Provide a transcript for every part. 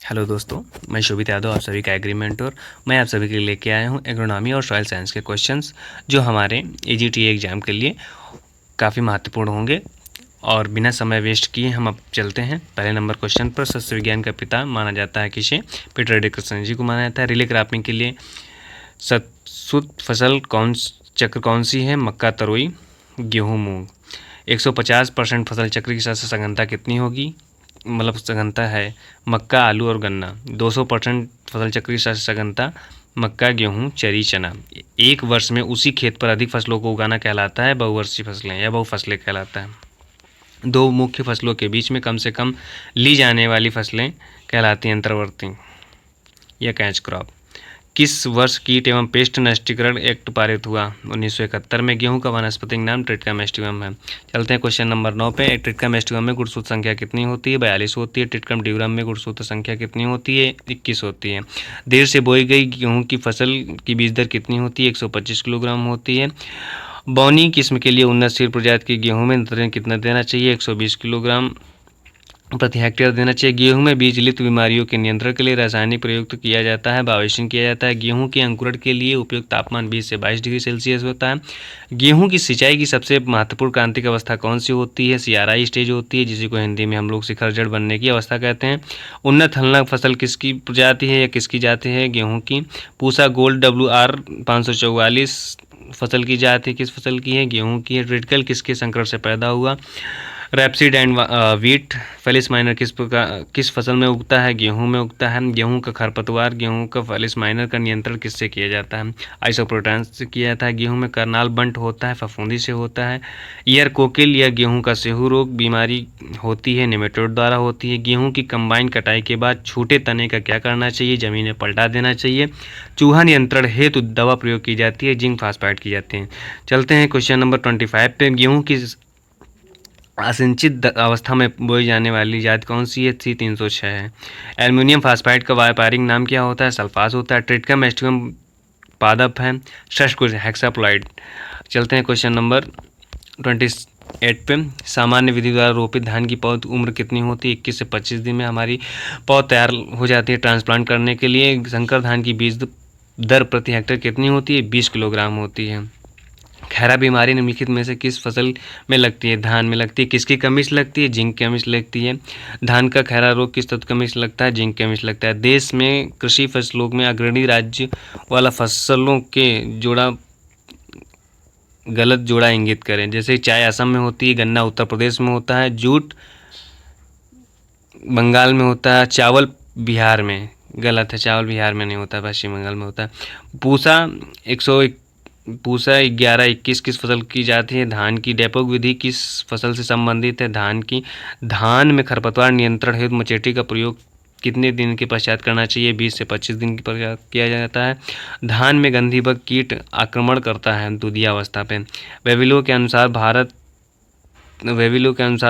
Hello दोस्तों, मैं शोभित यादव आप सभी का एग्रीमेंट और मैं आप सभी के लिए लेके आया हूँ एग्रोनॉमी और सॉइल साइंस के क्वेश्चंस जो हमारे एजीटी एग्ज़ाम के लिए काफ़ी महत्वपूर्ण होंगे। और बिना समय वेस्ट किए हम अब चलते हैं पहले नंबर क्वेश्चन पर। सस्य विज्ञान का पिता माना जाता है किसे? पीटर डिकल्सन जी को माना जाता है। रिले क्रॉपिंग के लिए सतसुत फसल चक्र कौन सी है? मक्का, तरोई, गेहूँ, मूंग। 150% फसल चक्र की शस्य सघनता कितनी होगी? मतलब सघनता है मक्का, आलू और गन्ना। 200% फसल चक्र की सघनता मक्का, गेहूं, चरी, चना। एक वर्ष में उसी खेत पर अधिक फसलों को उगाना कहलाता है बहुवर्षीय फसलें या बहुफसलें कहलाता है। दो मुख्य फसलों के बीच में कम से कम ली जाने वाली फसलें कहलाती हैं अंतर्वर्ती या कैच क्रॉप। किस वर्ष कीट एवं पेस्ट नष्टीकरण एक्ट पारित हुआ? 1971 में। गेहूं का वानस्पतिक नाम ट्रिटिका मेस्टिवम है। चलते हैं क्वेश्चन नंबर 9 पे। ट्रिटिका मेस्टिवम में गुणसूत्र संख्या कितनी होती है? 42 होती है। ट्रिटिकम ड्यूरम में गुणसूत्र संख्या कितनी होती है? 21 होती है। देर से बोई गई गेहूं की फसल की बीज दर कितनी होती है? 125 किलोग्राम होती है। बौनी किस्म के लिए उन्नत सीड प्रजाति के गेहूं में नाइट्रोजन कितना देना चाहिए? 120 किलोग्राम प्रति हेक्टेयर देना चाहिए। गेहूं में बीजलित बीमारियों के नियंत्रण के लिए रासायनिक प्रयुक्त किया जाता है, बायोसिन किया जाता है। गेहूं के अंकुरण के लिए उपयुक्त तापमान 20 से 22 डिग्री सेल्सियस होता है। गेहूं की सिंचाई की सबसे महत्वपूर्ण क्रांतिक अवस्था कौन सी होती है? सियाराई स्टेज होती है, जिसी को हिंदी में हम लोग शिखर जड़ बनने की अवस्था कहते हैं। उन्नत हल्लना फसल किसकी प्रजाति है या किसकी जाति है? गेहूँ की। पूसा गोल्ड WR 544 फसल की जाति किस फसल की है? गेहूं की है। ट्रिटिकल किसके संकट से पैदा हुआ? रैप्सिड एंड वीट। फेलिस माइनर किस फसल में उगता है? गेहूं में उगता है। गेहूं का खरपतवार, गेहूं का फेलिस माइनर का नियंत्रण किससे किया जाता है? आइसोप्रोटान से किया जाता है। गेहूं में करनाल बंट होता है, फफूंदी से होता है। ईयर कोकिल या गेहूं का सेहू रोग बीमारी होती है, निमेटोड द्वारा होती है। गेहूं की कंबाइन कटाई के बाद छूटे तने का क्या करना चाहिए? जमीन में पलटा देना चाहिए। चूहा नियंत्रण हेतु दवा प्रयोग की जाती है, जिंक फास्फाइड की जाती है। चलते हैं क्वेश्चन नंबर 25 पे। गेहूं की असिंचित अवस्था में बोई जाने वाली जाति कौन सी है? C306 है। एल्युमिनियम फास्फाइड का व्यापारिक नाम क्या होता है? सल्फास होता है। ट्रिटिका मेस्टिवम पादप है। षटकुश हेक्साप्लॉइड। चलते हैं क्वेश्चन नंबर 28 पे। सामान्य विधि द्वारा रोपित धान की पौध उम्र कितनी होती है? 21 से 25 दिन में हमारी पौध तैयार हो जाती है ट्रांसप्लांट करने के लिए। संकर धान की बीज दर प्रति हेक्टेयर कितनी होती है? 20 किलोग्राम होती है। खैरा बीमारी निम्नलिखित में से किस फसल में लगती है? धान में लगती है। किसकी कमी से लगती है? जिंक की कमी से लगती है। धान का खैरा रोग किस तत्व कमी से लगता है? जिंक की कमी से लगता है। देश में कृषि फसलों में अग्रणी राज्य वाला फसलों के जोड़ा गलत जोड़ा इंगित करें। जैसे चाय असम में होती है, गन्ना उत्तर प्रदेश में होता है, जूट बंगाल में होता है, चावल बिहार में। गलत है, चावल बिहार में नहीं होता, पश्चिम बंगाल में होता है। पूसा 1121 किस फसल की जाती है? धान की। डेपोक विधि किस फसल से संबंधित है? धान की। धान में खरपतवार नियंत्रण हेतु मचेटी का प्रयोग कितने दिन के पश्चात करना चाहिए? 20 से 25 दिन के पश्चात किया जाता है। धान में गंधीबग कीट आक्रमण करता है दुधिया अवस्था पे। वेविलो के अनुसार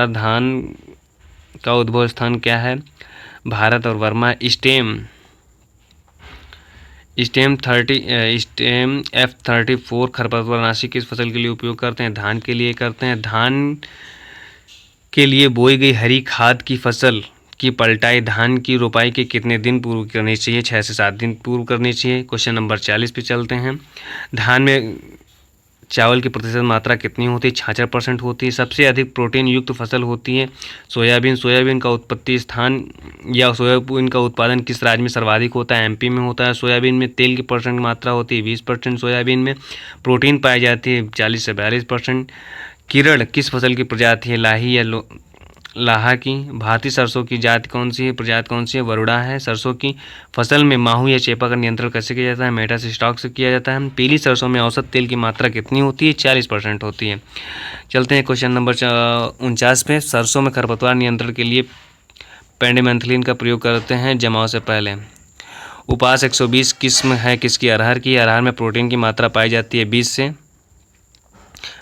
धान का उद्भव स्थान क्या है? भारत और वर्मा। स्टेम F34 खरपतवारनाशी किस फसल के लिए उपयोग करते हैं? धान के लिए करते हैं। धान के लिए बोई गई हरी खाद की फसल की पलटाई धान की रोपाई के कितने दिन पूर्व करनी चाहिए? 6 से 7 दिन पूर्व करनी चाहिए। क्वेश्चन नंबर 40 पे चलते हैं। धान में चावल की प्रतिशत मात्रा कितनी होती है? 66% होती है। सबसे अधिक प्रोटीन युक्त फसल होती है सोयाबीन। सोयाबीन का उत्पत्ति स्थान या सोयाबीन का उत्पादन किस राज्य में सर्वाधिक होता है? MP में होता है। सोयाबीन में तेल की परसेंट मात्रा होती है 20%। सोयाबीन में प्रोटीन पाई जाती है 40 से 42%। किरण किस फसल की प्रजाति है? लाही या लाहा की। भारतीय सरसों की जाति कौन सी है? प्रजाति कौन सी है? वरुणा है। सरसों की फसल में माहू या चेपा का नियंत्रण कैसे किया जाता है? मेटासिस्टॉक से किया जाता है। पीली सरसों में औसत तेल की मात्रा कितनी होती है? 40% होती है। चलते हैं क्वेश्चन नंबर 49 पे। सरसों में खरपतवार नियंत्रण के लिए पेंडिमेथलिन का प्रयोग करते हैं जमाव से पहले। उपास 120 किस्म है किसकी? अरहर की। अरहर में प्रोटीन की मात्रा पाई जाती है 20 से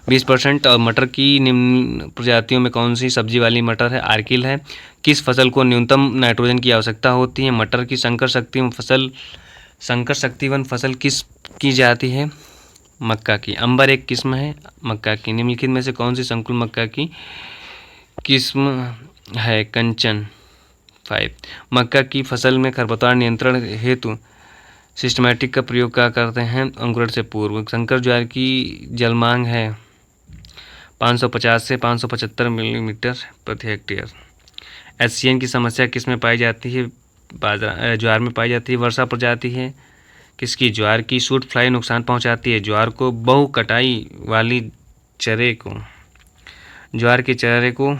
20%। और मटर की निम्न प्रजातियों में कौन सी सब्जी वाली मटर है? आर्किल है। किस फसल को न्यूनतम नाइट्रोजन की आवश्यकता होती है? मटर की। संकर शक्तिवन फसल किस की जाती है? मक्का की। अंबर एक किस्म है मक्का की। निम्नलिखित में से कौन सी संकुल मक्का की किस्म है? कंचन 5। मक्का की फसल में खरपतवार नियंत्रण हेतु सिस्टमैटिक का प्रयोग क्या करते हैं अंकुरण से पूर्व। संकर ज्वार की जलमांग है 550 से 575 मिलीमीटर प्रति हेक्टेयर। एससीएन की समस्या किस में पाई जाती है बाजरा ज्वार में पाई जाती है। वर्षा प्रजाति है किसकी ज्वार की। सूट फ्लाई नुकसान पहुंचाती है ज्वार को। बहु कटाई वाली चरे को ज्वार के चरे को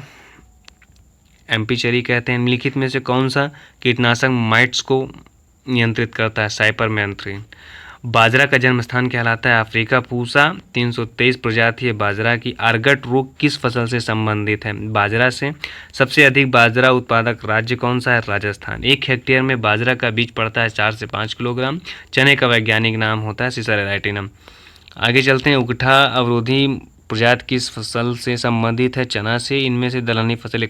एमपी चरी कहते हैं। निम्नलिखित में से कौन सा कीटनाशक माइट्स को नियंत्रित करता है साइपरमेथ्रिन। बाजरा का जन्म स्थान कहलाता है अफ्रीका। पूसा 323 प्रजाति है बाजरा की। आर्गट रोग किस फसल से संबंधित है बाजरा से। सबसे अधिक बाजरा उत्पादक राज्य कौन सा है राजस्थान। 1 हेक्टेयर में बाजरा का बीज पड़ता है 4 से 5 किलोग्राम। चने का वैज्ञानिक नाम होता है सीसर एराइटिनम। आगे चलते हैं। उकठा अवरोधी प्रजाति किस फसल से संबंधित है चना से। इनमें से दलहनी फसलें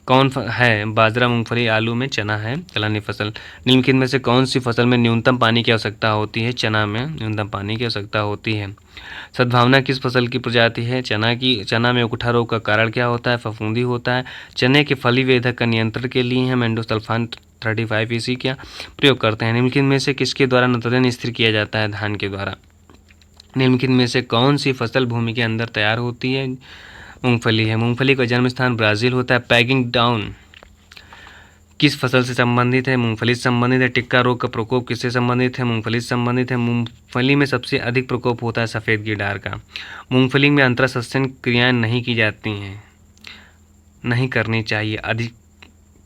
कौन है बाजरा मूंगफली आलू में चना है दलहनी फसल। निम्नलिखित में से कौन सी फसल में न्यूनतम पानी की आवश्यकता होती है चना में न्यूनतम पानी की आवश्यकता होती है। सद्भावना किस फसल की प्रजाति है चना की। चना में उकठा रोग का कारण क्या होता है फफूंदी होता है। चने के फली वेधक का नियंत्रण के लिए हम एंडोसल्फान 35 EC का प्रयोग करते हैं। निम्नलिखित में से किसके द्वारा नाइट्रोजन स्थिर किया जाता है धान के द्वारा। निम्नलिखित में से कौन सी फसल भूमि के अंदर तैयार होती है मूंगफली है। मूंगफली का जन्म स्थान ब्राज़ील होता है। पैगिंग डाउन किस फसल से संबंधित है मूंगफली से संबंधित है। टिक्का रोग का प्रकोप किससे संबंधित है मूंगफली से संबंधित है। मूंगफली में सबसे अधिक प्रकोप होता है सफ़ेद गिडार का। मूंगफली में अंतरसस्यन क्रियाएं नहीं की जाती हैं नहीं करनी चाहिए। अधिक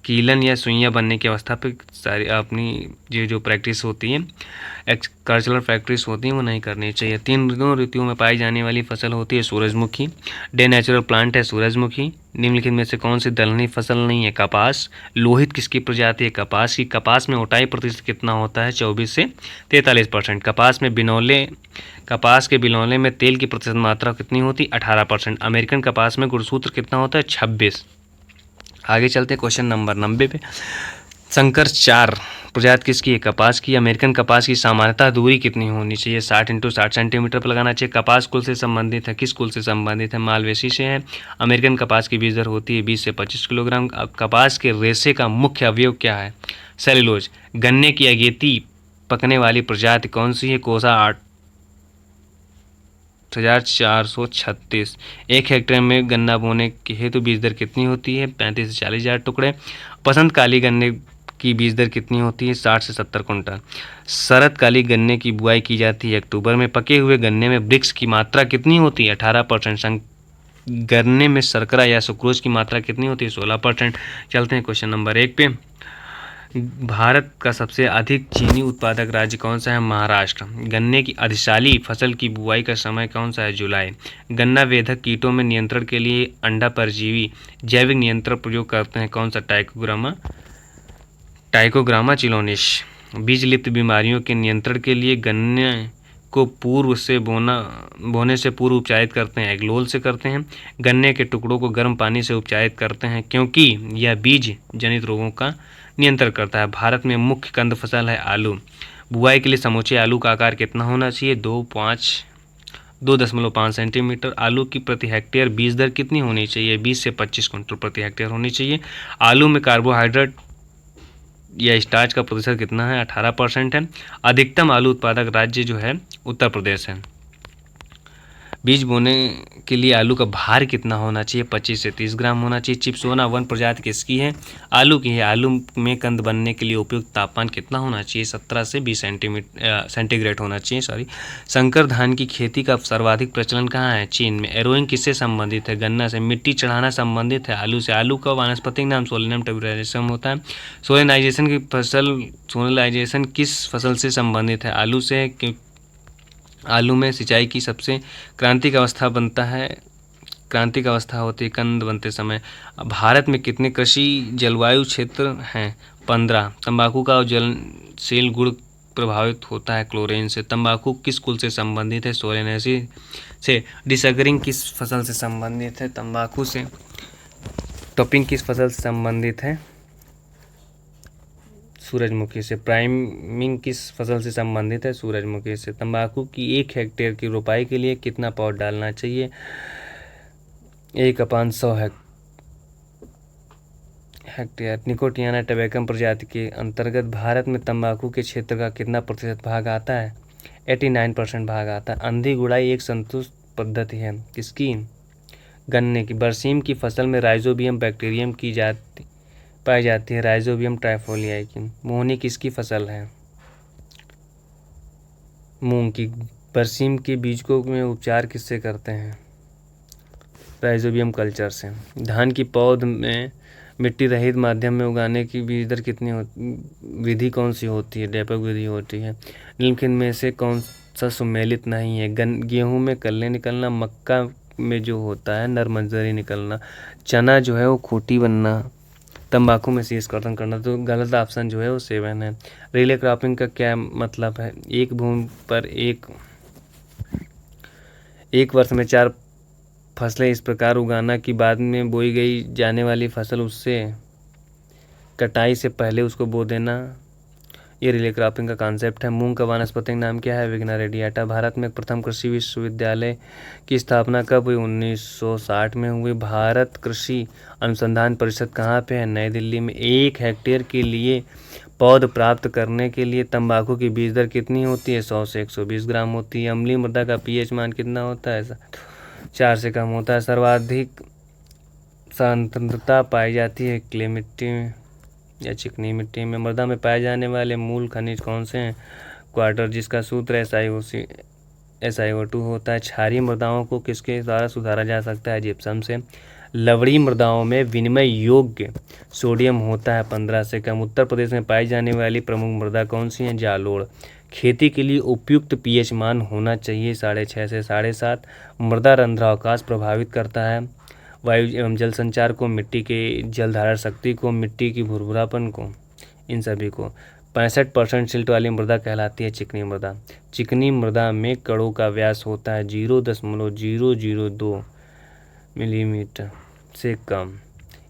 कीलन या सुइयां बनने की अवस्था पर सारी अपनी जो प्रैक्टिस होती है कल्चरल प्रैक्टिस होती है वो नहीं करनी चाहिए। 3 ऋतुओं में पाई जाने वाली फसल होती है सूरजमुखी। डे नेचुरल प्लांट है सूरजमुखी। निम्नलिखित में से कौन सी दलहनी फसल नहीं है कपास। लोहित किसकी प्रजाति है कपास की। कपास में उठाई प्रतिशत कितना होता है 24 से 43%। कपास के बिनौले में तेल की प्रतिशत मात्रा कितनी होती है 18%। अमेरिकन कपास में गुणसूत्र कितना होता है 26। आगे चलते हैं क्वेश्चन नंबर 90 पे। संकर 4 प्रजाति किसकी है कपास की। अमेरिकन कपास की सामान्यतः दूरी कितनी होनी चाहिए 60 × 60 सेंटीमीटर पर लगाना चाहिए। कपास कुल से संबंधित है किस कुल से संबंधित है मालवेसी से है। अमेरिकन कपास की बीज दर होती है 20 से 25 किलोग्राम। कपास के रेशे का मुख्य अवयव क्या है सेल्यूलोज। गन्ने की अगेती पकने वाली प्रजाति कौन सी है कोसा 8436। 1 हेक्टेयर में गन्ना बोने के हेतु बीज दर कितनी होती है 35 से 40 हज़ार टुकड़े। बसंत काली गन्ने की बीज दर कितनी होती है 60 से 70 कुंटल। शरद काली गन्ने की बुआई की जाती है अक्टूबर में। पके हुए गन्ने में ब्रिक्स की मात्रा कितनी होती है 18%। गन्ने में शर्करा या सुक्रोज की मात्रा कितनी होती है 16%। चलते हैं क्वेश्चन नंबर 1 पे। भारत का सबसे अधिक चीनी उत्पादक राज्य कौन सा है महाराष्ट्र। गन्ने की अधिशाली फसल की बुआई का समय कौन सा है जुलाई। गन्ना वेधक कीटों में नियंत्रण के लिए अंडा परजीवी जैविक नियंत्रण प्रयोग करते हैं कौन सा टाइकोग्रामा चिलोनिस। बीज लिप्त बीमारियों के नियंत्रण के लिए गन्ने को बोने से पूर्व उपचारित करते हैं एग्लोल से करते हैं। गन्ने के टुकड़ों को गर्म पानी से उपचारित करते हैं क्योंकि यह बीज जनित रोगों का नियंत्रण करता है। भारत में मुख्य कंद फसल है आलू। बुआई के लिए समूचे आलू का आकार कितना होना चाहिए 2.5 सेंटीमीटर। आलू की प्रति हेक्टेयर बीज दर कितनी होनी चाहिए 20 से 25 कुंटल प्रति हेक्टेयर होनी चाहिए। आलू में कार्बोहाइड्रेट या स्टार्च का प्रतिशत कितना है 18% है। अधिकतम आलू उत्पादक राज्य जो है उत्तर प्रदेश है। बीज बोने के लिए आलू का भार कितना होना चाहिए 25 से 30 ग्राम होना चाहिए। चिप्सोना 1 प्रजाति किसकी है आलू की है। आलू में कंद बनने के लिए उपयुक्त तापमान कितना होना चाहिए 17 से 20 सेंटीग्रेड होना चाहिए संकर धान की खेती का सर्वाधिक प्रचलन कहाँ है चीन में। एरोइंग किससे संबंधित है गन्ना से। मिट्टी चढ़ाना संबंधित है आलू से। आलू का वानस्पतिक नाम सोलेनम टैबुलारिसम होता है। सोलेनाइजेशन किस फसल से संबंधित है आलू से। आलू में सिंचाई की सबसे क्रांतिक अवस्था होती है कंद बनते समय। भारत में कितने कृषि जलवायु क्षेत्र हैं 15। तंबाकू का जलनशील गुण प्रभावित होता है क्लोरीन से। तंबाकू किस कुल से संबंधित है सोलेनेसी से। डिसगरिंग किस फसल से संबंधित है तंबाकू से। टॉपिंग किस फसल से संबंधित है सूरजमुखी से। प्राइमिंग किस फसल से संबंधित है सूरजमुखी से। तंबाकू की 1 हेक्टेयर की रोपाई के लिए कितना पॉट डालना चाहिए 1/100 हेक्टेयर। निकोटियाना टबैकम प्रजाति के अंतर्गत भारत में तंबाकू के क्षेत्र का कितना प्रतिशत भाग आता है? 89% भाग आता है। अंधी गुड़ाई एक संतुष्ट पद्धति है किसकी? गन्ने की। बरसीम की फसल में राइजोबियम बैक्टीरियम की पाई जाती है, राइजोबियम ट्राइफोलियाई की। मोहनी किसकी फसल है? मूंग की। बरसीम के बीज को में उपचार किससे करते हैं? राइजोबियम कल्चर से। धान की पौध में मिट्टी रहित माध्यम में उगाने की बीज दर कितनी विधि कौन सी होती है? डैपक विधि होती है। निम्नलिखित में से कौन सा सुमेलित नहीं है? गेहूं में कल्ले निकलना, मक्का में जो होता है नरमंजरी निकलना, चना जो है वो खूंटी बनना, तंबाकू में शीश कर्तन करना। तो गलत ऑप्शन जो है वो 7 है। रिले क्रॉपिंग का क्या मतलब है? एक भूमि पर एक वर्ष में 4 फसलें इस प्रकार उगाना कि बाद में बोई गई जाने वाली फसल उससे कटाई से पहले उसको बो देना। ये रिले क्रॉपिंग का कॉन्सेप्ट है। मूंग का वानस्पतिक नाम क्या है? विग्ना रेडिएटा। भारत में प्रथम कृषि विश्वविद्यालय की स्थापना कब हुई? 1960 में हुई। भारत कृषि अनुसंधान परिषद कहाँ पे है? नई दिल्ली में। 1 हेक्टेयर के लिए पौध प्राप्त करने के लिए तंबाकू की बीज दर कितनी होती है? 100 से 120 ग्राम होती है। अम्लीय मृदा का पीएच मान कितना होता है? 4 से कम होता है। सर्वाधिक सांद्रता पाई जाती है क्ले मिट्टी में या चिकनी मिट्टी में। मृदा में पाए जाने वाले मूल खनिज कौन से हैं? क्वार्टर, जिसका सूत्र SiO2 होता है। क्षारीय मृदाओं को किसके द्वारा सुधारा जा सकता है? जिप्सम से। लवणीय मृदाओं में विनिमय योग्य सोडियम होता है 15 से कम। उत्तर प्रदेश में पाई जाने वाली प्रमुख मृदा कौन सी है? जालोड़। खेती के लिए उपयुक्त पीएच मान होना चाहिए 6.5 से 7.5। मृदा रंध्रावकाश प्रभावित करता है वायु एवं जल संचार को, मिट्टी के जल धारण शक्ति को, मिट्टी की भुरभुरापन को, इन सभी को। 65% सिल्ट वाली मृदा कहलाती है चिकनी मृदा। चिकनी मृदा में कणों का व्यास होता है 0.002 मिलीमीटर से कम।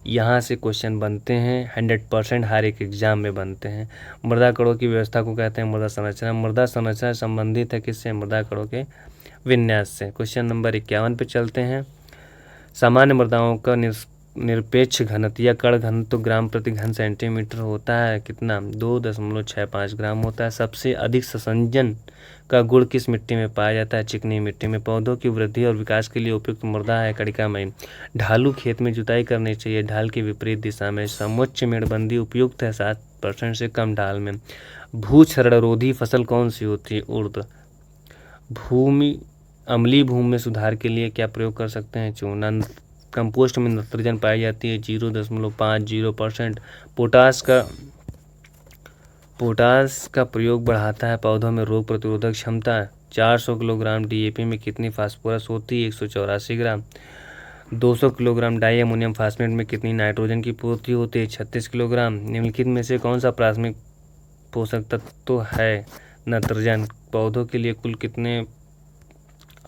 यहाँ से क्वेश्चन बनते हैं 100% हर एक एग्जाम में बनते हैं। मृदा कणों की व्यवस्था को कहते हैं मृदा संरचना। मृदा संरचना संबंधित है किससे? मृदा कणों के विन्यास से। क्वेश्चन नंबर 51 पे चलते हैं। सामान्य मृदाओं का निरपेक्ष घनत्व या कण घनत्व ग्राम प्रति घन सेंटीमीटर होता है कितना? 2.65 ग्राम होता है। सबसे अधिक संसंजन का गुण किस मिट्टी में पाया जाता है? चिकनी मिट्टी में। पौधों की वृद्धि और विकास के लिए उपयुक्त मृदा है कड़िकामयी। ढालू खेत में जुताई करनी चाहिए ढाल की विपरीत दिशा में। समोच्च मेड़बंदी उपयुक्त है 7% से कम ढाल में। भू क्षरणरोधी फसल कौन सी होती है? उर्द। अम्लीय भूमि में सुधार के लिए क्या प्रयोग कर सकते हैं? चूना। कंपोस्ट में नाइट्रोजन पाई जाती है 0.50%। पोटास का प्रयोग बढ़ाता है पौधों में रोग प्रतिरोधक क्षमता। 400 किलोग्राम डीएपी में कितनी फास्फोरस होती है? 184 ग्राम। 200 किलोग्राम डाई अमोनियम फास्फेट में कितनी नाइट्रोजन की पूर्ति होती है? 36 किलोग्राम। निम्नलिखित में से कौन सा प्राथमिक पोषक तत्व है? नाइट्रोजन। पौधों के लिए कुल कितने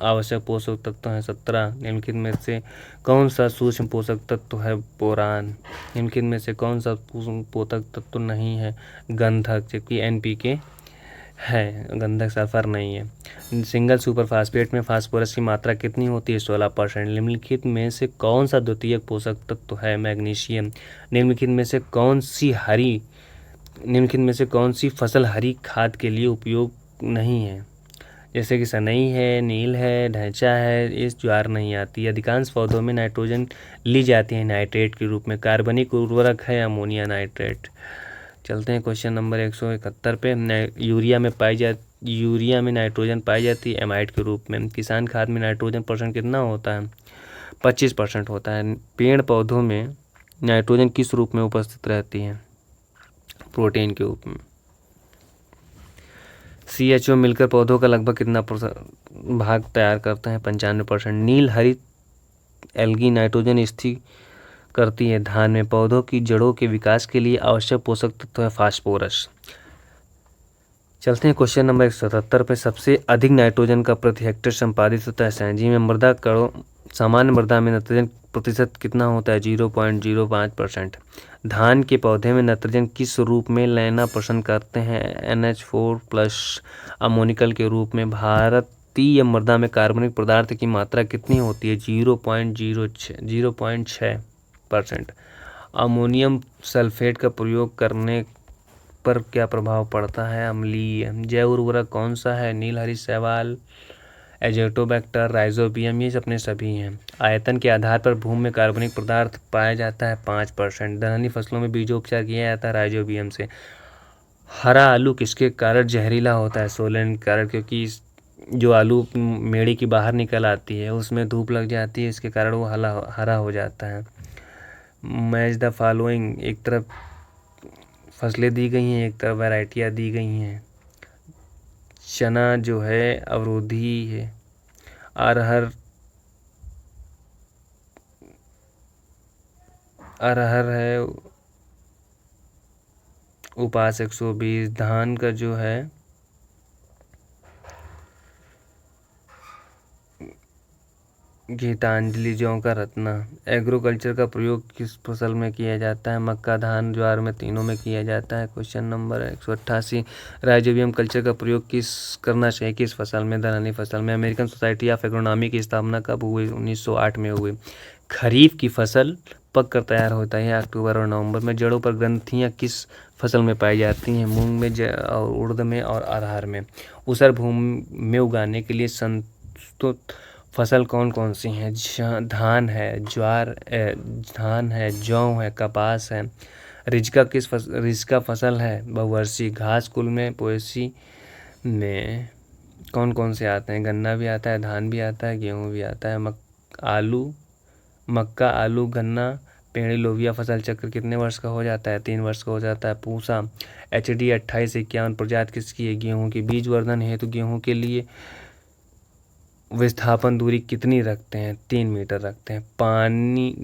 आवश्यक पोषक तत्व हैं? 17। निम्नलिखित में से कौन सा सूक्ष्म पोषक तत्व है? बोरान। निम्नलिखित में से कौन सा पोषक तत्व नहीं है? गंधक, जबकि NPK है, गंधक सल्फर नहीं है। सिंगल सुपर फास्फेट में फास्फोरस की मात्रा कितनी होती है? 16%। निम्नलिखित में से कौन सा द्वितीयक पोषक तत्व है? मैग्नीशियम। निम्नलिखित में से कौन सी फसल हरी खाद के लिए उपयोग नहीं है? जैसे कि सनई है, नील है, ढैंचा है, इस ज्वार नहीं आती। अधिकांश पौधों में नाइट्रोजन ली जाती है नाइट्रेट के रूप में। कार्बनिक उर्वरक है अमोनिया नाइट्रेट। चलते हैं क्वेश्चन नंबर 171 पे। यूरिया में नाइट्रोजन पाई जाती है एमाइड के रूप में। किसान खाद में नाइट्रोजन परसेंट कितना होता है? 25% होता है। पेड़ पौधों में नाइट्रोजन किस रूप में उपस्थित रहती है? प्रोटीन के रूप में। CHO मिलकर पौधों का लगभग कितना भाग तैयार करते हैं? 95%। नील हरित एल्गी नाइट्रोजन स्थिर करती है धान में। पौधों की जड़ों के विकास के लिए आवश्यक पोषक तत्व है फास्फोरस। चलते हैं क्वेश्चन नंबर 177 पे। सबसे अधिक नाइट्रोजन का प्रति हेक्टेयर संपादित होता है सैंजी में। मृदा कणों सामान्य मृदा में नाइट्रोजन प्रतिशत कितना होता है? 0.05%। धान के पौधे में नाइट्रोजन किस रूप में लेना पसंद करते हैं? NH4+ अमोनिकल के रूप में। भारतीय मृदा में कार्बनिक पदार्थ की मात्रा कितनी होती है? 0.6%। अमोनियम सल्फेट का प्रयोग करने पर क्या प्रभाव पड़ता है? अम्लीय। जैव उर्वरक कौन सा है? नील हरी शैवाल, एजोटोबैक्टर, राइजोबियम, ये अपने सभी हैं। आयतन के आधार पर भूमि में कार्बनिक पदार्थ पाया जाता है 5%। दलहनी फसलों में बीजोपचार किया जाता है राइजोबियम से। हरा आलू किसके कारण जहरीला होता है? सोलन के कारण, क्योंकि जो आलू मेड़ी की बाहर निकल आती है उसमें धूप लग जाती है, इसके कारण वो हरा हो जाता है। मैच द फॉलोइंग, एक तरफ फसलें दी गई हैं, एक तरफ वैरायटियाँ दी गई हैं। चना जो है अवरोधी है। अरहर है उपास 120। धान का जो है गीतांजलि। जौ का रत्ना। एग्रोकल्चर का प्रयोग किस फसल में किया जाता है? मक्का, धान, ज्वार में, तीनों में किया जाता है। Question number 188। राइजोबियम कल्चर का प्रयोग करना चाहिए किस फसल में? दलहनी फसल में। अमेरिकन सोसाइटी ऑफ एग्रोनॉमी की स्थापना कब हुई? 1908 में हुई। खरीफ की फसल पक कर तैयार होता है अक्टूबर और नवंबर में। जड़ों पर ग्रंथियां किस फसल में पाई जाती हैं? मूंग में और उड़द में और अरहर में। ऊसर भूमि में उगाने के लिए संतुलित फसल कौन कौन सी हैं? धान है, धान है, जौ है, कपास है। रिजका फसल है बहुवर्षीय। घास कुल में पोएसी में कौन कौन से आते हैं? गन्ना भी आता है, धान भी आता है, गेहूँ भी आता है। मक्का, आलू, गन्ना, पेड़ी, लोबिया फसल चक्र कितने वर्ष का हो जाता है? 3 वर्ष का हो जाता है। पूसा HD 2851 प्रजाति किसकी है? गेहूँ की। बीज वर्धन हेतु गेहूँ के लिए विस्थापन दूरी कितनी रखते हैं? 3 मीटर रखते हैं।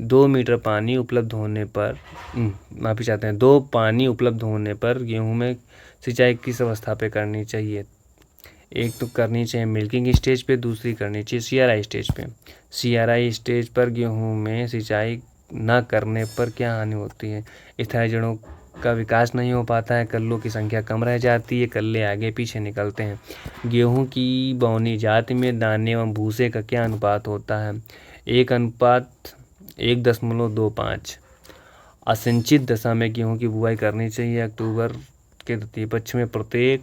2 मीटर पानी उपलब्ध होने पर माफी चाहते हैं 2 पानी उपलब्ध होने पर गेहूं में सिंचाई किस अवस्था पे करनी चाहिए? एक तो करनी चाहिए मिल्किंग स्टेज पे, दूसरी करनी चाहिए CRI स्टेज पे। CRI स्टेज पर गेहूं में सिंचाई न करने पर क्या हानि होती है? स्थायी जड़ों का विकास नहीं हो पाता है, कल्लों की संख्या कम रह जाती है, कल्ले आगे पीछे निकलते हैं। गेहूं की बौनी जाति में दाने एवं भूसे का क्या अनुपात होता है? 1:1.25। असिंचित दशा में गेहूं की बुआई करनी चाहिए अक्टूबर के द्वितीय पक्ष में। प्रत्येक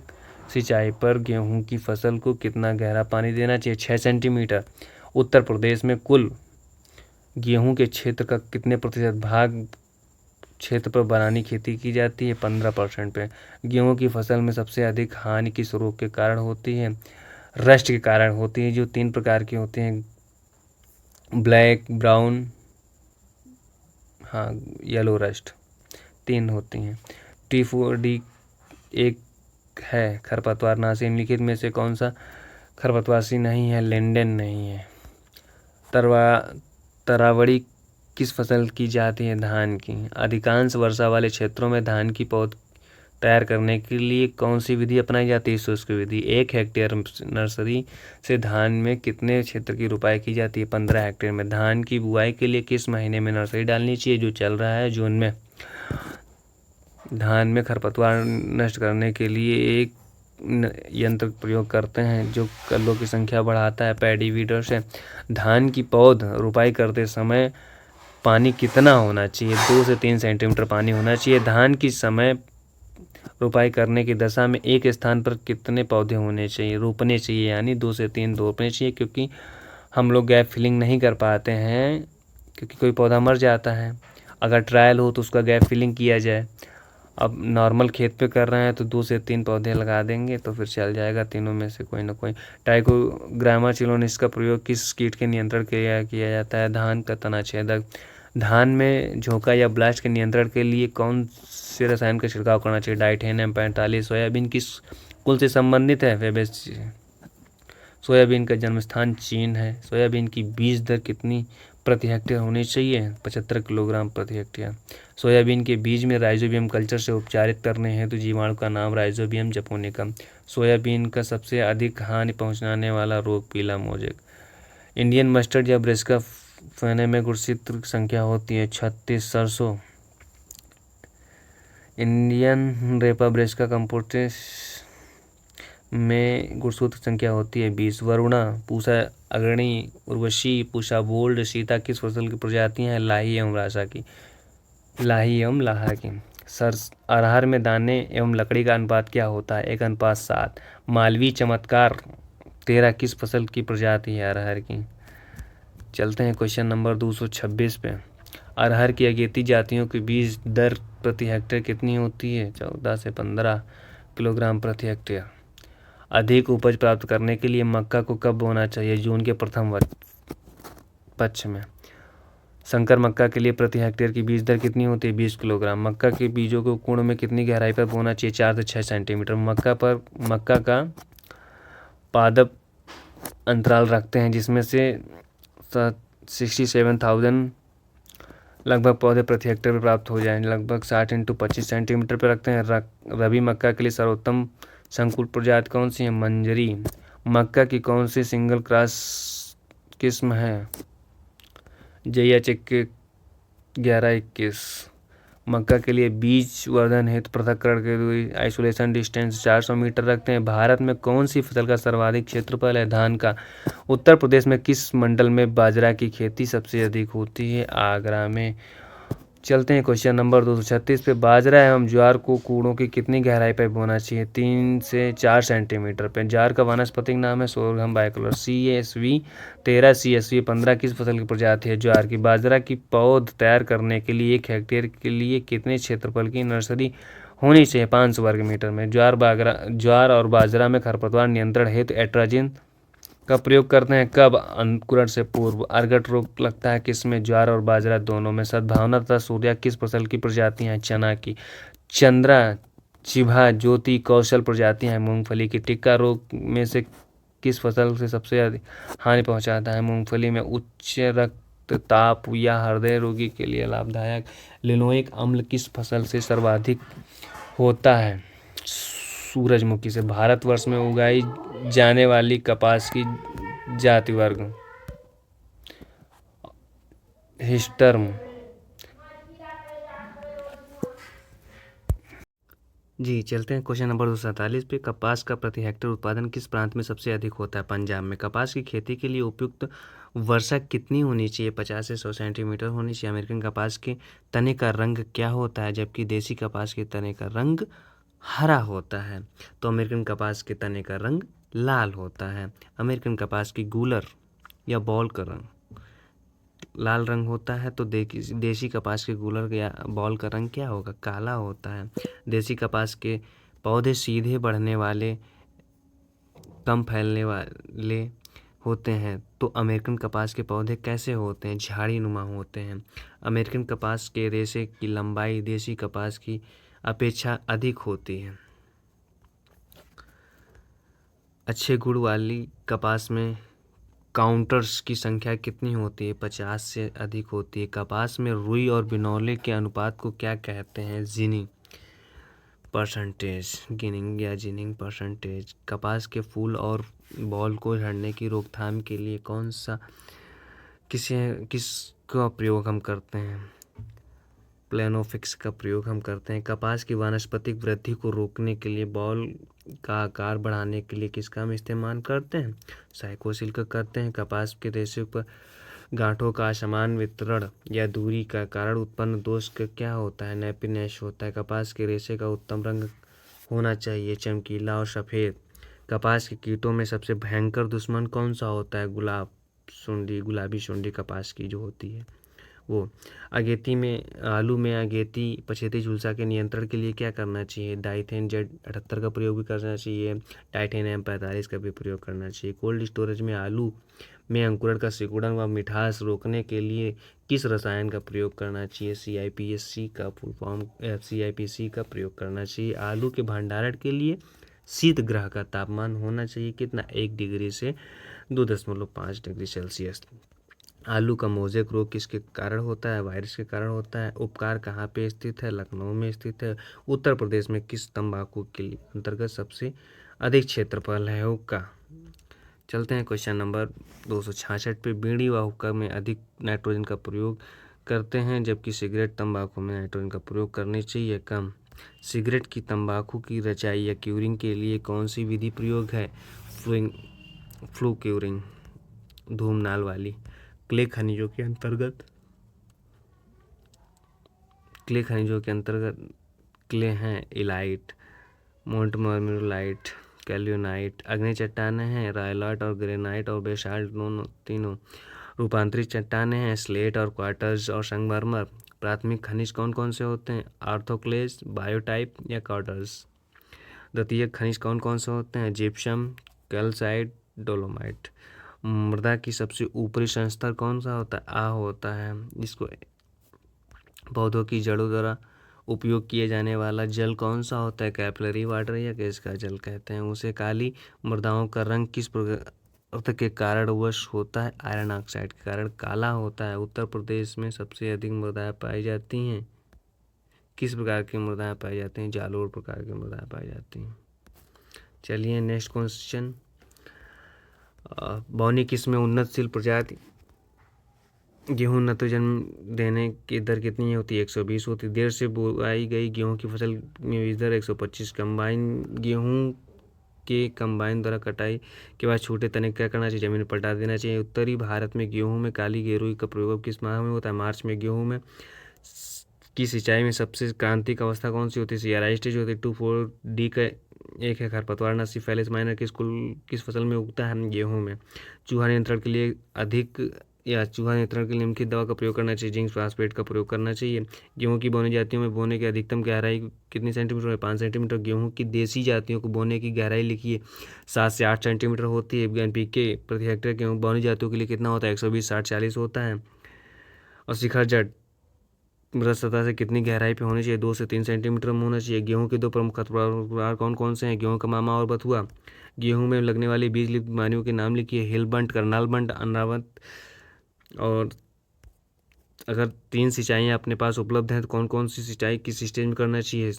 सिंचाई पर गेहूं की फसल को कितना गहरा पानी देना चाहिए? 6 सेंटीमीटर। उत्तर प्रदेश में कुल गेहूं के क्षेत्र का कितने प्रतिशत भाग क्षेत्र पर बनानी खेती की जाती है? 15% पे। गेहूं की फसल में सबसे अधिक हानि किस रोग के कारण होती है? रस्ट के कारण होती है, जो 3 प्रकार के होते हैं, ब्लैक, ब्राउन, येलो रस्ट, 3 होती हैं। T4D एक है खरपतवारनाशी। निम्नलिखित में से कौन सा खरपतवारनाशी नहीं है? लिंडेन नहीं है। तरावड़ी किस फसल की जाती है? धान की। अधिकांश वर्षा वाले क्षेत्रों में धान की पौध तैयार करने के लिए कौन सी विधि अपनाई जाती है? शुष्क विधि। 1 हेक्टेयर नर्सरी से धान में कितने क्षेत्र की रुपाई की जाती है? 15 हेक्टेयर में। धान की बुआई के लिए किस महीने में नर्सरी डालनी चाहिए? जो चल रहा है, जून में। धान में खरपतवार नष्ट करने के लिए एक यंत्र प्रयोग करते हैं जो कल्लों की संख्या बढ़ाता है, पैडी वीडर से। धान की पौध रुपाई करते समय पानी कितना होना चाहिए? 2 से 3 सेंटीमीटर पानी होना चाहिए। धान की समय रुपाई करने की दशा में एक स्थान पर कितने पौधे होने चाहिए? रोपने चाहिए, यानी 2 से 3 रोपने चाहिए, क्योंकि हम लोग गैप फिलिंग नहीं कर पाते हैं, क्योंकि कोई पौधा मर जाता है। अगर ट्रायल हो तो उसका गैप फिलिंग किया जाए। अब नॉर्मल खेत पे कर रहे हैं तो 2 से 3 पौधे लगा देंगे तो फिर चल जाएगा, तीनों में से कोई ना कोई। टाइकोग्रामा चिलोनिस का प्रयोग किस कीट के नियंत्रण के लिए किया जाता है? धान का तना छेदक। धान में झोंका या ब्लास्ट के नियंत्रण के लिए कौन से रसायन का छिड़काव करना चाहिए? Dithane M45। सोयाबीन किस कुल से संबंधित है? फेबेसी। सोयाबीन का जन्म स्थान चीन है। सोयाबीन की बीज दर कितनी प्रति हेक्टेयर होनी चाहिए? 75 किलोग्राम प्रति हेक्टेयर। सोयाबीन के बीज में राइजोबियम कल्चर से उपचारित करने हैं तो जीवाणु का नाम राइजोबियम जपोनिकम। सोयाबीन का सबसे अधिक हानि पहुंचाने वाला रोग पीला मोजेक। इंडियन मस्टर्ड या ब्रेस्का फैने में गुणसूत्र संख्या होती है 36। सरसों इंडियन रेपा ब्रेस्का कंपोस्टेस में गुणसूत्र संख्या होती है 20। वरुणा, पूसा अग्रणी, उर्वशी, पूसा बोल्ड, सीता किस फसल की प्रजातियां हैं? लाही एवं रासा की। लाही एवं लाहा की। अरहर में दाने एवं लकड़ी का अनुपात क्या होता है? 1:7। मालवी चमत्कार 13 किस फसल की प्रजाति है अरहर की? चलते हैं क्वेश्चन नंबर 226 पे। अरहर की अगेती जातियों की बीज दर प्रति हेक्टेयर कितनी होती है? 14 से 15 किलोग्राम प्रति हेक्टेयर। अधिक उपज प्राप्त करने के लिए मक्का को कब बोना चाहिए? जून के प्रथम पक्ष में। संकर मक्का के लिए प्रति हेक्टेयर की बीज दर कितनी होती है? 20 किलोग्राम। मक्का के बीजों को कुंड में कितनी गहराई पर बोना चाहिए? 4 से 6 सेंटीमीटर। मक्का का पादप अंतराल रखते हैं जिसमें से 67,000 लगभग पौधे प्रति हेक्टेयर पर प्राप्त हो जाएं। लगभग 60 × 25 सेंटीमीटर पर रखते हैं। रबी मक्का के लिए सर्वोत्तम संकुल प्रजाति कौन सी है? मंजरी। मक्का की कौन सी सिंगल क्रॉस किस्म है? JH 1121। मक्का के लिए बीज वर्धन हेतु पृथक्करण के लिए आइसोलेशन डिस्टेंस 400 मीटर रखते हैं। भारत में कौन सी फसल का सर्वाधिक क्षेत्रफल है? धान का। उत्तर प्रदेश में किस मंडल में बाजरा की खेती सबसे अधिक होती है? आगरा में। चलते हैं क्वेश्चन नंबर 236 पे। बाजरा एवं ज्वार को कूड़ों की कितनी गहराई पर बोना चाहिए? 3 से 4 सेंटीमीटर पे। ज्वार का वानस्पतिक नाम है सोरघम बाइकलर। CSV 13 CSV 15 किस फसल की प्रजाति है? ज्वार की। बाजरा की पौध तैयार करने के लिए 1 हेक्टेयर के लिए कितने क्षेत्रफल की नर्सरी होनी चाहिए? 500 वर्ग मीटर में। ज्वार और बाजरा में खरपतवार नियंत्रण हेतु एट्राजिन का प्रयोग करते हैं कब? अंकुरण से पूर्व। अर्गट रोग लगता है किसमें? ज्वार और बाजरा दोनों में। सद्भावना तथा सूर्या किस फसल की प्रजातियां हैं? चना की। चंद्रा, चिभा, ज्योति, कौशल प्रजातियां हैं मूंगफली की। टिक्का रोग में से किस फसल से सबसे अधिक हानि पहुंचाता है? मूंगफली में। उच्च रक्तचाप या हृदय रोगी के लिए लाभदायक लिनोइक अम्ल किस फसल से सर्वाधिक होता है? सूरजमुखी से। भारतवर्ष में उगाई जाने वाली कपास की जाति वर्ग? हिस्टर्म। जी चलते हैं क्वेश्चन नंबर 247 पे। कपास का प्रति हेक्टेयर उत्पादन किस प्रांत में सबसे अधिक होता है? पंजाब में। कपास की खेती के लिए उपयुक्त वर्षा कितनी होनी चाहिए? 50 से 100 सेंटीमीटर होनी चाहिए। अमेरिकन कपास के तने का रंग क्या होता है जबकि देसी कपास के तने का रंग हरा होता है? तो अमेरिकन कपास के तने का रंग लाल होता है। अमेरिकन कपास की गूलर या बॉल का रंग लाल रंग होता है। तो देसी कपास के गूलर या बॉल का रंग क्या होगा? काला होता है। देसी कपास के पौधे सीधे बढ़ने वाले, कम फैलने वाले होते हैं। तो अमेरिकन कपास के पौधे कैसे होते हैं? झाड़ी नुमा होते हैं। अमेरिकन कपास के रेशे की लंबाई देसी कपास की अपेक्षा अधिक होती है। अच्छे गुण वाली कपास में काउंटर्स की संख्या कितनी होती है? 50 से अधिक होती है। कपास में रुई और बिनौले के अनुपात को क्या कहते हैं? Ginning percentage. गिनिंग या जिनिंग परसेंटेज। कपास के फूल और बॉल को झड़ने की रोकथाम के लिए किसका प्रयोग हम करते हैं? प्लेनोफिक्स का प्रयोग हम करते हैं। कपास की वानस्पतिक वृद्धि को रोकने के लिए बॉल का आकार बढ़ाने के लिए किसका हम इस्तेमाल करते हैं? साइकोसिल का करते हैं। कपास के रेशे पर गांठों का असमान वितरण या दूरी का कारण उत्पन्न दोष का क्या होता है? नेपिनेश होता है। कपास के रेशे का उत्तम रंग होना चाहिए चमकीला और सफ़ेद। कपास के कीटों में सबसे भयंकर दुश्मन कौन सा होता है? गुलाबी सुंडी कपास की जो होती है वो। आलू में अगेती पछेती झुलसा के नियंत्रण के लिए क्या करना चाहिए? डाइथेन Z78 का प्रयोग भी करना चाहिए। टाइटेन M45 का भी प्रयोग करना चाहिए। कोल्ड स्टोरेज में आलू में अंकुरण का सिकुड़न व मिठास रोकने के लिए किस रसायन का प्रयोग करना चाहिए? CIPC का फुल फॉर्म CIPC का प्रयोग करना चाहिए। आलू के भंडारण के लिए शीत गृह का तापमान होना चाहिए कितना? 1 डिग्री से 2.5 डिग्री सेल्सियस। आलू का मोजेक रोग किसके कारण होता है? वायरस के कारण होता है। उपकार कहाँ पे स्थित है? लखनऊ में स्थित है। उत्तर प्रदेश में किस तंबाकू के अंतर्गत सबसे अधिक क्षेत्रफल है? हुक्का। चलते हैं क्वेश्चन नंबर 266 पे। बीड़ी व हुक्का में अधिक नाइट्रोजन का प्रयोग करते हैं जबकि सिगरेट तंबाकू में नाइट्रोजन का प्रयोग करनी चाहिए कम। सिगरेट की तंबाकू की रचाई या क्यूरिंग के लिए कौन सी विधि प्रयोग है? फ्लू क्यूरिंग, धूमनाल वाली। क्ले खनिजों के अंतर्गत क्ले खनिजों के अंतर्गत क्ले हैं इलाइट, मोंटमोर्लाइट, कैल्योनाइट। अग्नि चट्टानें हैं रायलाट और ग्रेनाइट और बेसाल्ट, तीनों। रूपांतरित चट्टानें हैं स्लेट और क्वार्ट्ज और संगमरमर। प्राथमिक खनिज कौन कौन से होते हैं? आर्थोक्लेज, बायोटाइप या क्वार्ट्ज। द्वितीयक खनिज कौन कौन से होते हैं? Gypsum, calcite, dolomite. मृदा की सबसे ऊपरी संस्तर कौन सा होता है? आ होता है। जिसको पौधों की जड़ों द्वारा उपयोग किए जाने वाला जल कौन सा होता है? कैपिलरी वाटर या किसका जल कहते हैं उसे? काली मृदाओं का रंग किस पदार्थ के कारण वश होता है? आयरन ऑक्साइड के कारण काला होता है। उत्तर प्रदेश में सबसे अधिक मृदाएं पाई जाती हैं। किस प्रकार की मृदाएं पाई जाती हैं? जालोर प्रकार की मृदाएं पाई जाती हैं। चलिए नेक्स्ट क्वेश्चन। बौनी किस्म में उन्नतशील प्रजाति गेहूं नाइट्रोजन देने की दर कितनी होती है? 120 होती है। देर से बुआई गई गेहूं की फसल में बीज दर 125। कंबाइन गेहूं के कंबाइन द्वारा कटाई के बाद छूटे तने क्या करना चाहिए? जमीन पर पलटा देना चाहिए। उत्तरी भारत में गेहूं में काली गेरुई का प्रयोग किस माह में होता है? मार्च में। गेहूं में की सिंचाई में सबसे क्रांतिक अवस्था कौन सी होती है? CRI स्टेज होती है। 2,4-D का एक है खरपतवारनाशी फैलेस माइनर किस फसल में उगता है? गेहूं में। चूहा नियंत्रण के लिए निम्नलिखित दवा का प्रयोग करना चाहिए? जिंक फॉस्फेट का प्रयोग करना चाहिए। गेहूं की बोनी जातियों में बोने की अधिकतम गहराई कितनी सेंटीमीटर है? 5 सेंटीमीटर। गेहूं की देसी जातियों को बोने की गहराई लिखिए 7 से 8 सेंटीमीटर होती है। NPK प्रति हेक्टेयर गेहूं बोनी जातियों के लिए कितना होता है? 120, 60, 40 होता है। और शिखर जड़ मृदा सतह से कितनी गहराई पे होनी चाहिए? 2 से 3 सेंटीमीटर में होना चाहिए। गेहूं के दो प्रमुख खरपतवार कौन कौन से हैं? गेहूं का मामा और बथुआ। गेहूं में लगने वाली बीज लिप्त बीमारियों के नाम लिखिए। हिलबंट, करनालबंट, अनावत। और अगर 3 सिंचाइयाँ अपने पास उपलब्ध हैं तो कौन कौन सी सिंचाई किस स्टेज में करना चाहिए?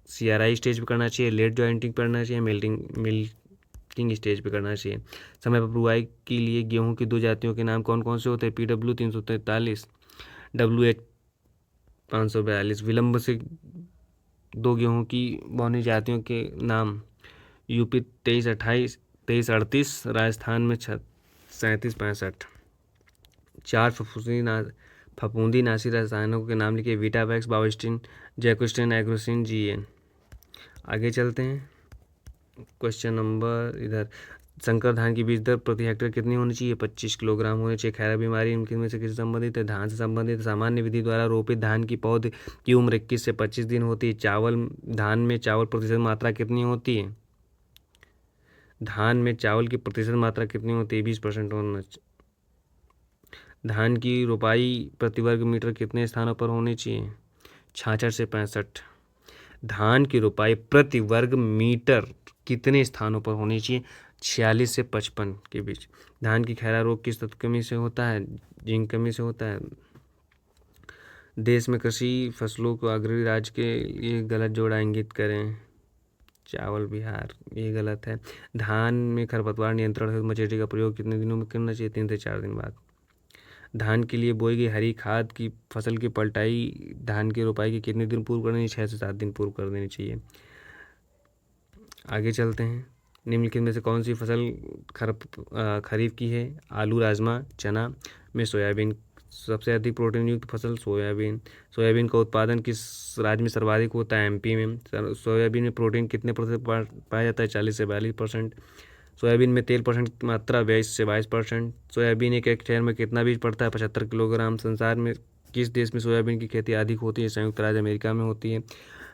CRI स्टेज पे करना चाहिए, लेट जॉइंटिंग करना चाहिए, मिल्किंग स्टेज पे करना चाहिए। समय पर बुआई के लिए गेहूं की 2 जातियों के नाम कौन कौन से होते हैं? PW 343, WH 542। विलंब से 2 गेहूं की बौनी जातियों के नाम? UP 2328, 2338, राजस्थान में 3765। 4 फफूंदीनाशी रसायनों के नाम लिखिए। वीटावैक्स, बाविस्टिन, जैकोस्टिन, एग्रोसिन, GN। आगे चलते हैं। क्वेश्चन नंबर इधर संकर धान की बीज दर प्रति हेक्टेयर कितनी होनी चाहिए? 25 किलोग्राम होनी चाहिए। खैरा बीमारी इनमें से किससे संबंधित है? धान से संबंधित। सामान्य विधि द्वारा रोपित धान की पौध की उम्र 21 से 25 दिन होती है। धान में चावल प्रतिशत मात्रा कितनी होती है? धान में चावल की प्रतिशत मात्रा कितनी होती है? 20% होना चाहिए। धान की रोपाई प्रति वर्ग मीटर कितने स्थानों पर होनी चाहिए? 66 से 65। धान की रोपाई प्रति वर्ग मीटर कितने स्थानों पर होनी चाहिए? 46 से 55 के बीच। धान की खैरा रोग किस तत्व कमी से होता है? जिंक कमी से होता है। देश में कृषि फसलों को अग्रणी राज्य के लिए गलत जोड़ा इंगित करें। चावल बिहार, ये गलत है। धान में खरपतवार नियंत्रण हेतु मचेटी का प्रयोग कितने दिनों में करना चाहिए? 3 से 4 दिन बाद। धान के लिए बोई गई हरी खाद की फसल की पलटाई धान की रोपाई के कितने दिन पूर्व करनी चाहिए? 6 से 7 दिन पूर्व कर देनी चाहिए। आगे चलते हैं। निम्नलिखित में से कौन सी फसल खरीफ की है? आलू, राजमा, चना में सोयाबीन। सबसे अधिक प्रोटीन युक्त फसल सोयाबीन। सोयाबीन का उत्पादन किस राज्य में सर्वाधिक होता है? MP में। सोयाबीन में प्रोटीन कितने प्रतिशत पाया जाता है? 40 से 42%। सोयाबीन में तेल परसेंट की मात्रा 22 से 22%। सोयाबीन एक हेक्टेयर में कितना बीज पड़ता है? 75 किलोग्राम। संसार में किस देश में सोयाबीन की खेती अधिक होती है? संयुक्त राज्य अमेरिका में होती है।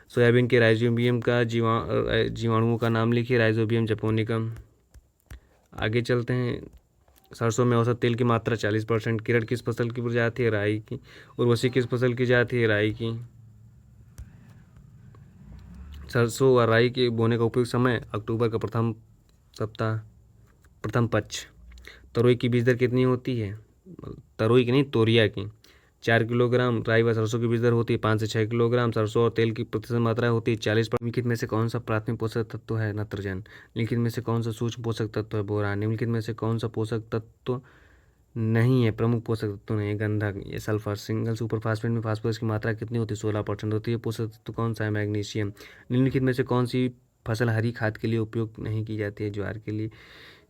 सोयाबीन के राइजोबियम का जीवाणुओं का नाम लिखिए। राइजोबियम जपोनिकम। आगे चलते हैं। सरसों में औसत तेल की मात्रा 40%। किरण किस फसल की प्रजाति है? राई की। उर्वशी किस फसल की जाति है? राई की। सरसों व राई के बोने का उपयुक्त समय? अक्टूबर का प्रथम पक्ष। तरोई की बीज दर कितनी होती है? तरोई की नहीं, तोरिया की। 4 किलोग्राम। राई व सरसों की बीज दर होती है 5 से 6 किलोग्राम। सरसों और तेल की प्रतिशत मात्रा होती है 40%। निम्नलिखित में से कौन सा प्राथमिक पोषक तत्व है? नाइट्रोजन। निम्नलिखित में से कौन सा सूक्ष्म पोषक तत्व है? बोरान। निम्नलिखित में से कौन सा पोषक तत्व नहीं है? प्रमुख पोषक तत्व नहीं है। गंधक, ये सल्फर। सिंगल सुपर फास्फेट में फास्फोरस की मात्रा कितनी होती है? 16% होती है। पोषक तत्व कौन सा है? मैग्नीशियम। निम्नलिखित में से कौन सी फसल हरी खाद के लिए उपयोग नहीं की जाती है? ज्वार के लिए।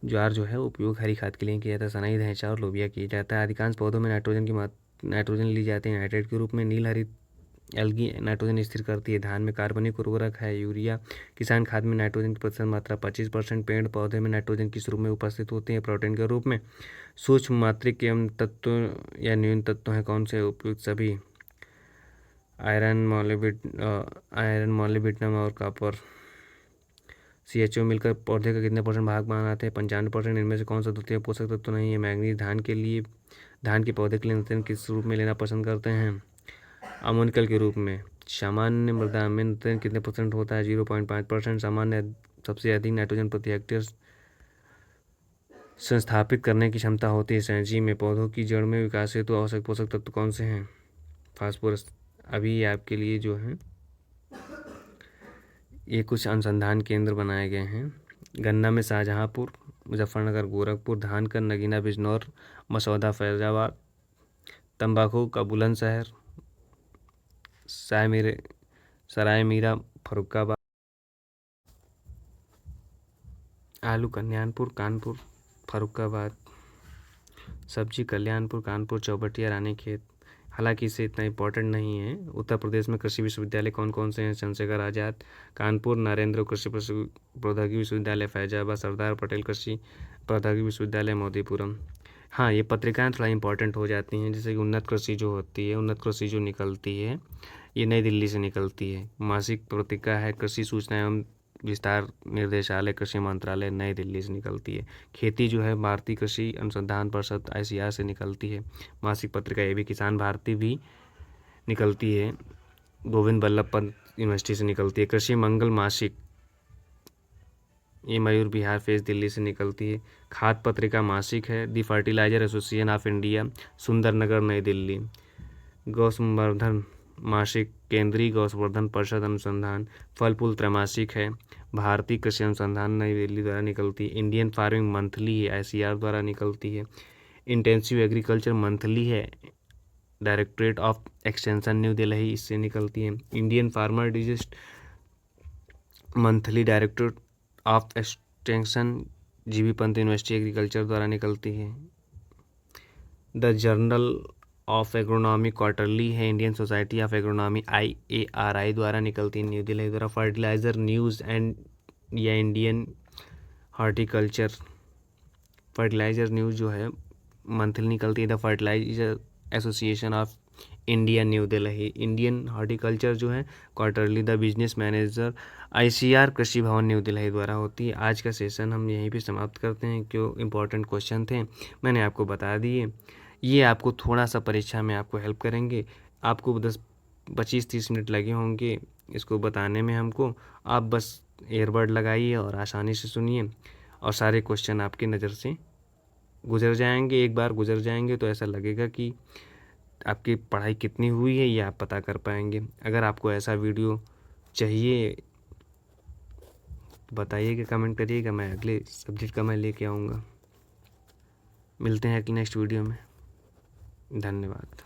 ज्वार जो है उपयोग हरी खाद के लिए किया जाता है। सनई, धैंचा और लोबिया किया जाता है। अधिकांश पौधों में नाइट्रोजन ली जाती है नाइट्रेट के रूप में। नील हरित एल्गी नाइट्रोजन स्थिर करती है। धान में कार्बनिक उर्वरक है यूरिया। किसान खाद में नाइट्रोजन की प्रतिशत मात्रा 25%। पेड़ पौधे में नाइट्रोजन किस रूप में उपस्थित होते हैं? प्रोटीन के रूप में। सूक्ष्म मात्रिक एवं तत्व या न्यून तत्व हैं कौन से उपयुक्त? सभी। आयरन मॉलिब्डेनम और कॉपर। CHO मिलकर पौधे का कितने % भाग बनाते हैं? 95%। इनमें से कौन सा द्वितीय पोषक तत्व नहीं है? मैग्नीज। धान के पौधे के लिए नाइट्रोजन किस रूप में लेना पसंद करते हैं? अमोनिकल के रूप में। सामान्य मृदा में नाइट्रोजन कितने % होता है? 0.5%। सामान्य सबसे अधिक नाइट्रोजन प्रति हेक्टेयर संस्थापित करने की क्षमता होती है सैंची में। पौधों की जड़ में विकास हेतु आवश्यक पोषक तत्व कौन से हैं? फास्फोरस। अभी आपके लिए जो है ये कुछ अनुसंधान केंद्र बनाए गए हैं। गन्ना में शाहजहांपुर, मुजफ्फरनगर, गोरखपुर। धान का नगीना बिजनौर, मसौदा फैजाबाद। तंबाकू का बुलंदशहर, सराय मीरा फर्रुखाबाद। आलू कल्याणपुर, कानपुर, फर्रुखाबाद। सब्जी कल्याणपुर, कानपुर, चौबटिया, रानीखेत। हालांकि इससे इतना इम्पोर्टेंट नहीं है। उत्तर प्रदेश में कृषि विश्वविद्यालय कौन कौन से हैं? चंद्रशेखर आज़ाद, कानपुर। नरेंद्र कृषि प्रौद्योगिकी विश्वविद्यालय फैजाबाद। सरदार पटेल कृषि प्रौद्योगिकी विश्वविद्यालय मोतीपुरम। हाँ, ये पत्रिकाएं थोड़ा इंपॉर्टेंट हो जाती हैं, जैसे कि उन्नत कृषि जो होती है, उन्नत कृषि जो निकलती है ये नई दिल्ली से निकलती है। मासिक पत्रिका है कृषि सूचना एवं विस्तार निर्देशालय, कृषि मंत्रालय, नई दिल्ली से निकलती है। खेती जो है भारतीय कृषि अनुसंधान परिषद ICAR से निकलती है। मासिक पत्रिका ये भी किसान भारती भी निकलती है, गोविंद बल्लभ पंत यूनिवर्सिटी से निकलती है। कृषि मंगल मासिक ये मयूर विहार फेस दिल्ली से निकलती है। खाद्य पत्रिका मासिक है, the fertiliser association of India, Sundarnagar, Nai Delhi. गौसंवर्धन मासिक, केंद्रीय गौसंवर्धन परिषद अनुसंधान। फल फूल त्रैमासिक है, भारतीय कृषि अनुसंधान, नई दिल्ली द्वारा निकलती है। इंडियन फार्मिंग मंथली है, ICAR द्वारा निकलती है। इंटेंसिव एग्रीकल्चर मंथली है, directorate of extension, New Delhi, इससे निकलती है। Indian farmer digest monthly, directorate of extension, GV Pant university agriculture द्वारा निकलती है। The journal of agronomy quarterly है, Indian society of agronomy IARI द्वारा निकलती है, न्यू दिल्ली द्वारा। फर्टिलाइजर न्यूज़ एंड या इंडियन हॉर्टिकल्चर, फर्टिलाइजर न्यूज़ जो है मंथली निकलती है। The fertiliser association of India, new Delhi. Indian horticulture जो है quarterly. The business manager ICAR कृषि भवन, न्यू दिल्ली द्वारा होती है। आज का सेशन हम यहीं पे समाप्त करते हैं। क्यों इंपॉर्टेंट क्वेश्चन थे मैंने आपको बता दिए। ये आपको थोड़ा सा परीक्षा में आपको हेल्प करेंगे। आपको 10-25-30 मिनट लगे होंगे इसको बताने में हमको। आप बस ईयरबड लगाइए और आसानी से सुनिए और सारे क्वेश्चन आपकी नज़र से गुजर जाएंगे। एक बार गुजर जाएंगे तो ऐसा लगेगा कि आपकी पढ़ाई कितनी हुई है ये आप पता कर पाएंगे। अगर आपको ऐसा वीडियो चाहिए बताइएगा, कमेंट करिएगा, मैं अगले सब्जेक्ट का मैं लेके आऊँगा। मिलते हैं कि नेक्स्ट वीडियो में। धन्यवाद।